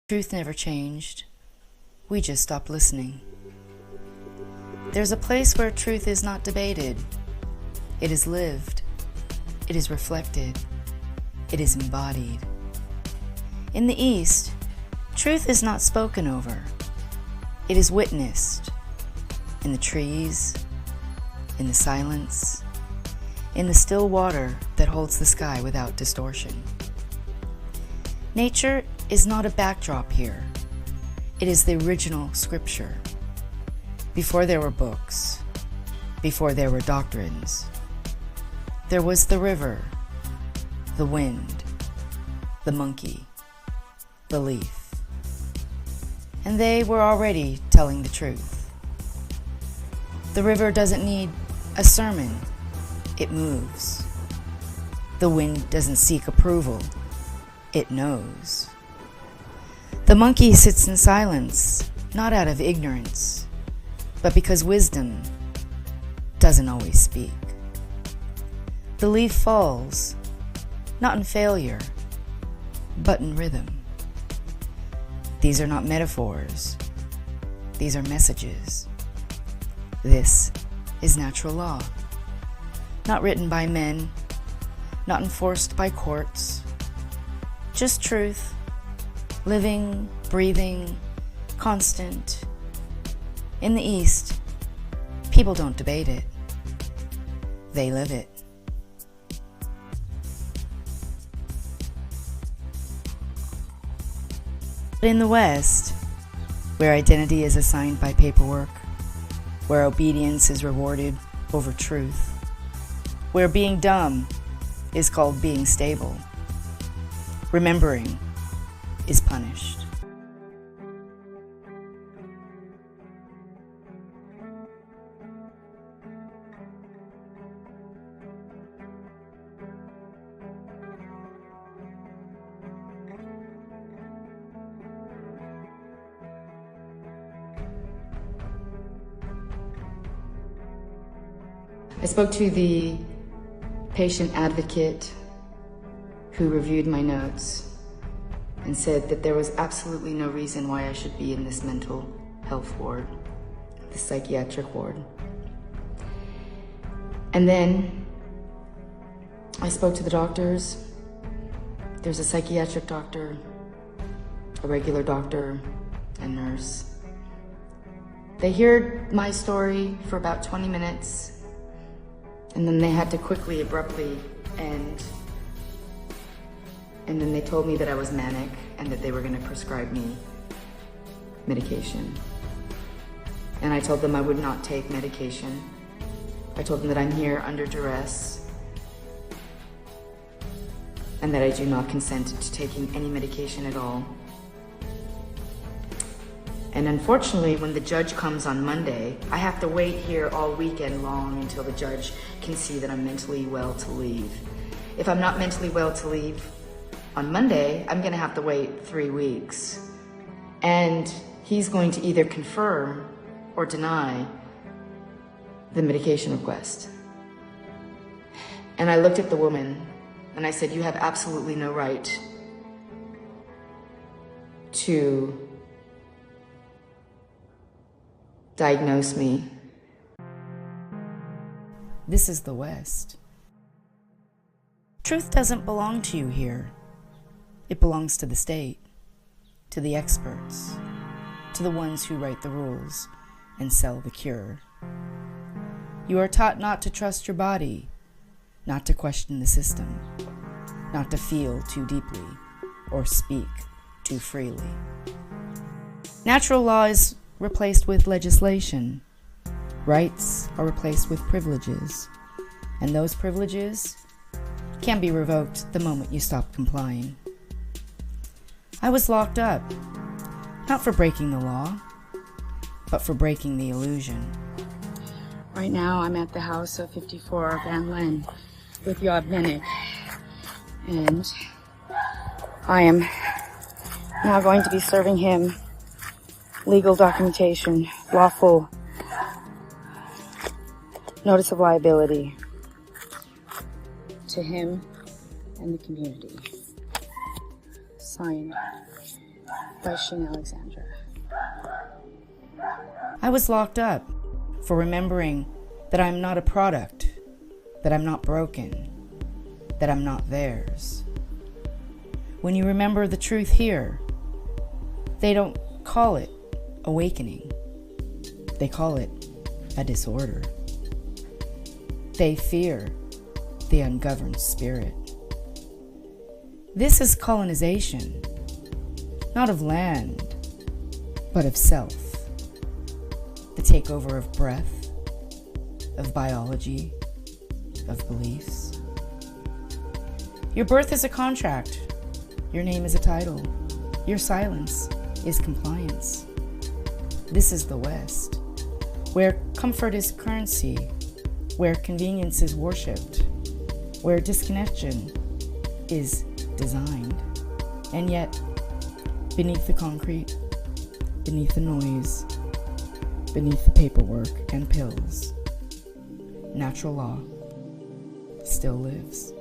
Truth never changed. We just stopped listening. There's a place where truth is not debated. It is lived. It is reflected. It is embodied. In the East, truth is not spoken over. It is witnessed in the trees, in the silence, in the still water that holds the sky without distortion. Nature is not a backdrop here. It is the original scripture. Before there were books, before there were doctrines, there was the river, the wind, the monkey, the leaf. And they were already telling the truth. The river doesn't need a sermon, it moves. The wind doesn't seek approval, it knows. The monkey sits in silence, not out of ignorance, but because wisdom doesn't always speak. The leaf falls, not in failure, but in rhythm. These are not metaphors. These are messages. This is natural law, not written by men, not enforced by courts, just truth, living, breathing, constant. In the East, people don't debate it. They live it. But in the West, where identity is assigned by paperwork, where obedience is rewarded over truth, where being dumb is called being stable, remembering is punished. I spoke to the patient advocate who reviewed my notes and said that there was absolutely no reason why I should be in this mental health ward, the psychiatric ward. And then I spoke to the doctors. There's a psychiatric doctor, a regular doctor, and nurse. They heard my story for about 20 minutes, and then they had to quickly, abruptly end. And then they told me that I was manic and that they were going to prescribe me medication. And I told them I would not take medication. I told them that I'm here under duress and that I do not consent to taking any medication at all. And unfortunately, when the judge comes on Monday, I have to wait here all weekend long until the judge can see that I'm mentally well to leave. If I'm not mentally well to leave on Monday, I'm gonna have to wait 3 weeks. And he's going to either confirm or deny the medication request. And I looked at the woman and I said, you have absolutely no right to diagnose me. This is the West. Truth doesn't belong to you here. It belongs to the state, to the experts, to the ones who write the rules and sell the cure. You are taught not to trust your body, not to question the system, not to feel too deeply or speak too freely. Natural law is replaced with legislation. Rights are replaced with privileges, and those privileges can be revoked the moment you stop complying. I was locked up, not for breaking the law, but for breaking the illusion. Right now, I'm at the house of 54 Van Len with Yoav Bennett, and I am now going to be serving him legal documentation, lawful notice of liability to him and the community. Signed, by Sheena Alexandra. I was locked up for remembering that I'm not a product, that I'm not broken, that I'm not theirs. When you remember the truth here, they don't call it awakening. They call it a disorder. They fear the ungoverned spirit. This is colonization, not of land, but of self. The takeover of breath, of biology, of beliefs. Your birth is a contract. Your name is a title. Your silence is compliance. This is the West, where comfort is currency, where convenience is worshipped, where disconnection is designed. And yet, beneath the concrete, beneath the noise, beneath the paperwork and pills, natural law still lives.